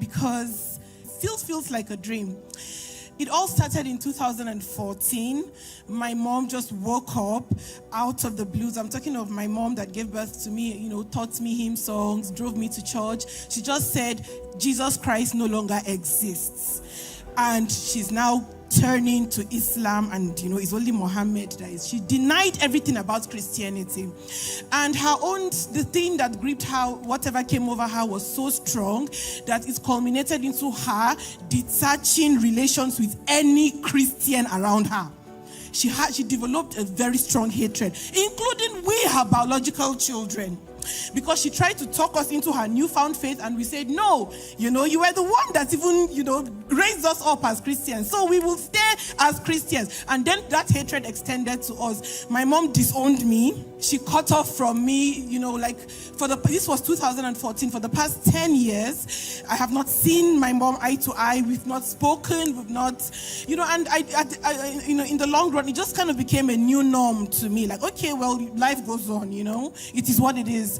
because it still feels like a dream. It all started in 2014. My mom just woke up out of the blues. I'm talking of my mom that gave birth to me, taught me hymn songs, drove me to church. She just said, Jesus Christ no longer exists. And she's now turning to Islam, and it's only Muhammad that is. She denied everything about Christianity, and the thing that gripped her, whatever came over her, was so strong that it culminated into her detaching relations with any Christian around her. She developed a very strong hatred, including her biological children. Because she tried to talk us into her newfound faith, and we said, no, you were the one that even, raised us up as Christians. So we will stay as Christians. And then that hatred extended to us. My mom disowned me. She cut off from me, this was 2014. For the past 10 years, I have not seen my mom eye to eye. We've not spoken. We've not, and in the long run, it just kind of became a new norm to me. Like, okay, well, life goes on, it is what it is.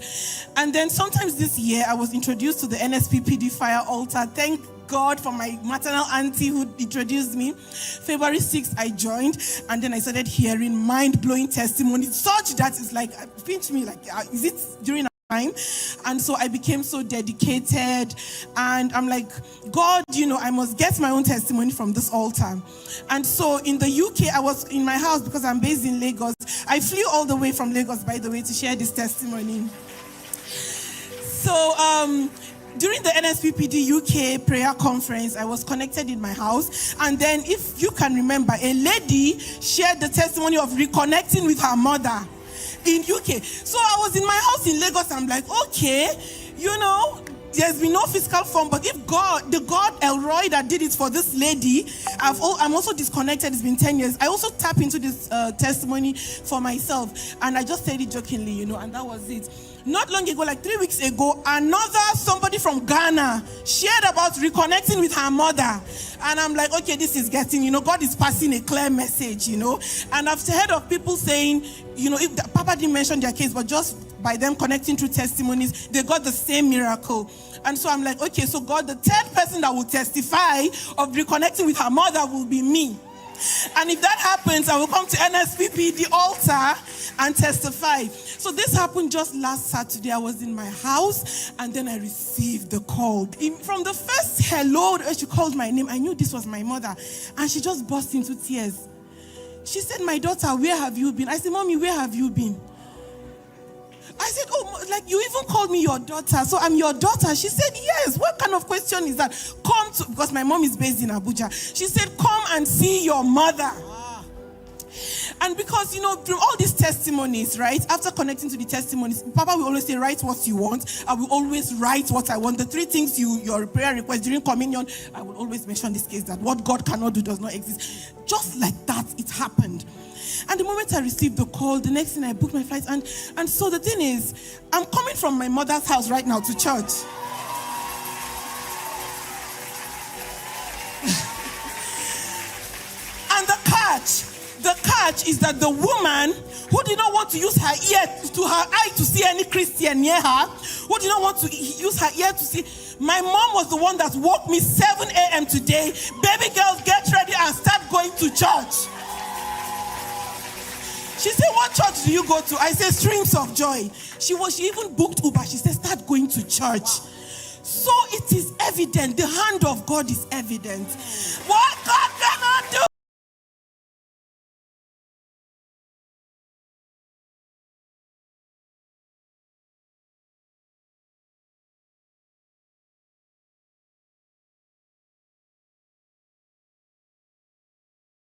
And then sometimes this year, I was introduced to the NSPPD fire altar. Thank God for my maternal auntie who introduced me. February 6th, I joined, and then I started hearing mind-blowing testimonies, such that it's like, pinch me, like, is it during time? And so I became so dedicated, and I'm like, God, I must get my own testimony from this altar. And so in the UK, I was in my house because I'm based in Lagos. I flew all the way from Lagos, by the way, to share this testimony. So during the NSPPD UK prayer conference, I was connected in my house. And then, if you can remember, a lady shared the testimony of reconnecting with her mother in UK. So I was in my house in Lagos. I'm like, okay, there's been no physical form, but if the God Elroy that did it for this lady, I'm also disconnected. It's been 10 years. I also tap into this testimony for myself. And I just said it jokingly, and that was it. Not long ago, like 3 weeks ago, somebody from Ghana shared about reconnecting with her mother. And I'm like, okay, this is getting, God is passing a clear message, And I've heard of people saying, if Papa didn't mention their case, but just by them connecting through testimonies, they got the same miracle. And so I'm like, okay, so God, the third person that will testify of reconnecting with her mother will be me. And if that happens, I will come to NSPP, the altar, and testify. So this happened just last Saturday. I was in my house, and then I received the call. From the first hello, she called my name, I knew this was my mother. And she just burst into tears. She said, my daughter, where have you been? I said, Mommy, where have you been? I said, oh, like you even called me your daughter, so I'm your daughter. She said, yes. What kind of question is that? Because my mom is based in Abuja. She said, come and see your mother. And because, through all these testimonies, right, after connecting to the testimonies, Papa will always say, write what you want. I will always write what I want. The three things your prayer request during communion, I will always mention this case that what God cannot do does not exist. Just like that, it happened. And the moment I received the call, the next thing I booked my flights. And so the thing is, I'm coming from my mother's house right now to church. And the catch is that the woman who did not want to use her eye to see any Christian near her, who did not want to use her ear to see, my mom was the one that woke me 7 a.m. today. Baby girls, get ready and start going to church. She said, what church do you go to? I said, Streams of Joy. She even booked Uber. She said, start going to church. So it is evident. The hand of God is evident. What God